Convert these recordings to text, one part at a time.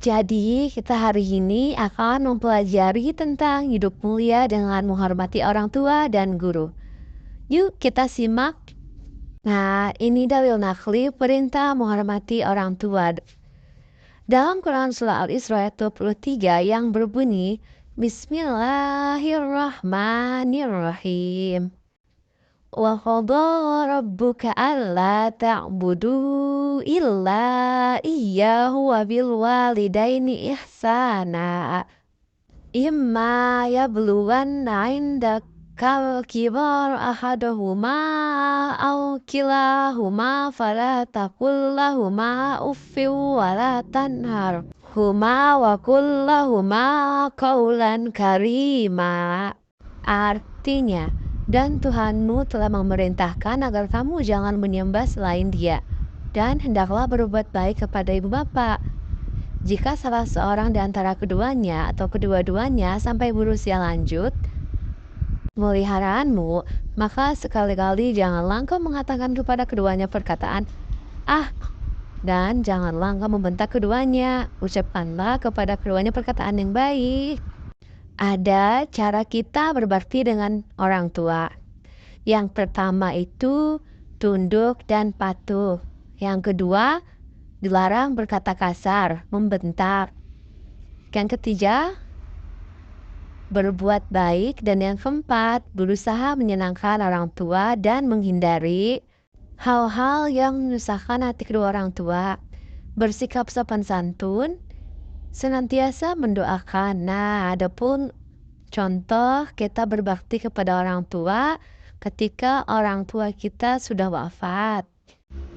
Jadi, kita hari ini akan mempelajari tentang hidup mulia dengan menghormati orang tua dan guru. Yuk kita simak. Nah, ini dalil nakli perintah menghormati orang tua. Dalam Quran Surah Al-Isra ayat 23 yang berbunyi, Bismillahirrahmanirrahim. Wa qadha rabbuka alla ta'budu illa iyyahu wa bil walidaini ihsana. Imma yablughanna 'indakal kibar ahaduhuma aw kilahuma fala taqul lahumā uffin wa la tanharhumā wa qul lahumā qawlan karīmā. Artinya, dan Tuhanmu telah memerintahkan agar kamu jangan menyembah selain Dia, dan hendaklah berbuat baik kepada ibu bapa. Jika salah seorang di antara keduanya atau kedua-duanya sampai berusia lanjut meliharaanmu, maka sekali-kali janganlah engkau mengatakan kepada keduanya perkataan "ah", dan janganlah engkau membentak keduanya. Ucapkanlah kepada keduanya perkataan yang baik. Ada cara kita berbakti dengan orang tua. Yang pertama itu tunduk dan patuh. Yang kedua, dilarang berkata kasar, membentak. Yang ketiga, berbuat baik. Dan yang keempat, berusaha menyenangkan orang tua dan menghindari hal-hal yang menyusahkan hati kedua orang tua. Bersikap sopan santun, senantiasa mendoakan. Nah, adapun contoh kita berbakti kepada orang tua ketika orang tua kita sudah wafat.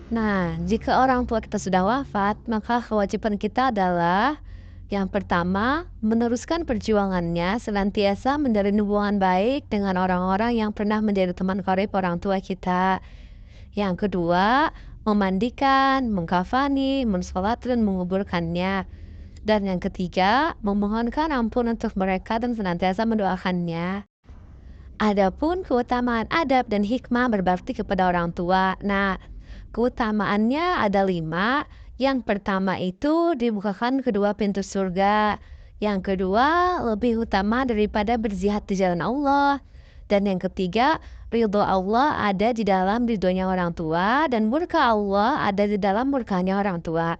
Nah, jika orang tua kita sudah wafat, maka kewajiban kita adalah yang pertama, meneruskan perjuangannya, senantiasa menjalin hubungan baik dengan orang-orang yang pernah menjadi teman karib orang tua kita. Yang kedua, memandikan, mengkafani, mensolat dan menguburkannya. Dan yang ketiga, memohonkan ampun untuk mereka dan senantiasa mendoakannya. Adapun keutamaan adab dan hikmah berbakti kepada orang tua. Nah, keutamaannya ada 5. Yang pertama itu dibukakan kedua pintu surga. Yang kedua, lebih utama daripada berzihad di jalan Allah. Dan yang ketiga, ridho Allah ada di dalam ridhonya orang tua, dan murka Allah ada di dalam murkanya orang tua.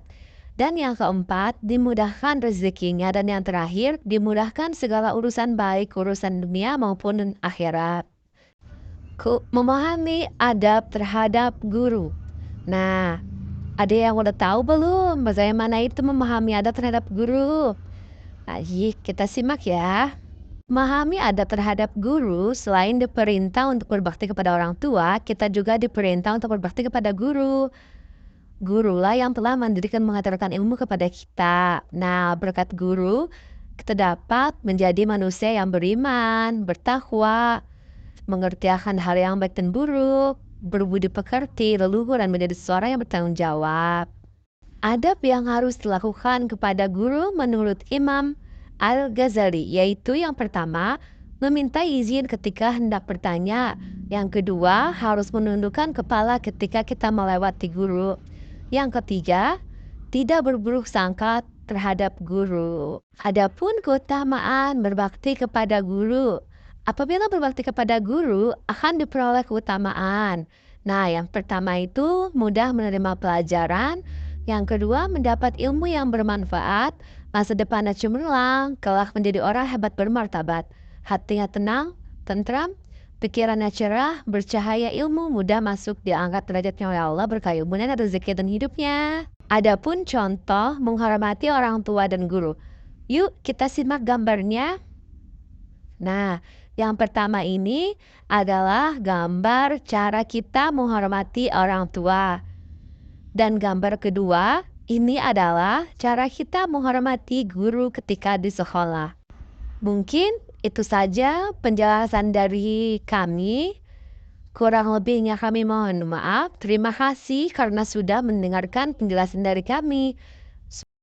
Dan yang keempat, dimudahkan rezekinya. Dan yang terakhir, dimudahkan segala urusan baik, urusan dunia maupun akhirat. Memahami adab terhadap guru. Nah, ada yang udah tahu belum bagaimana itu memahami adab terhadap guru? Nah, kita simak ya. Memahami adab terhadap guru, selain diperintah untuk berbakti kepada orang tua, kita juga diperintah untuk berbakti kepada guru. Gurulah yang telah mendirikan mengajarkan ilmu kepada kita. Nah, berkat guru, kita dapat menjadi manusia yang beriman, bertakwa, mengerti akan hal yang baik dan buruk, berbudi pekerti, leluhur, dan menjadi seorang yang bertanggung jawab. Adab yang harus dilakukan kepada guru menurut Imam Al-Ghazali, yaitu yang pertama, meminta izin ketika hendak bertanya. Yang kedua, harus menundukkan kepala ketika kita melewati guru. Yang ketiga, tidak berburuk sangka terhadap guru. Adapun keutamaan berbakti kepada guru. Apabila berbakti kepada guru, akan diperoleh keutamaan. Nah, yang pertama itu mudah menerima pelajaran. Yang kedua, mendapat ilmu yang bermanfaat. Masa depannya cemerlang, kelak menjadi orang hebat bermartabat. Hatinya tenang, tentram, pikirannya cerah, bercahaya ilmu, mudah masuk diangkat derajatnya oleh Allah, berkah ilmunya, rezeki dan hidupnya. Adapun contoh menghormati orang tua dan guru. Yuk kita simak gambarnya. Nah, yang pertama ini adalah gambar cara kita menghormati orang tua. Dan gambar kedua, ini adalah cara kita menghormati guru ketika di sekolah. Mungkin itu saja penjelasan dari kami. Kurang lebihnya kami mohon maaf. Terima kasih karena sudah mendengarkan penjelasan dari kami.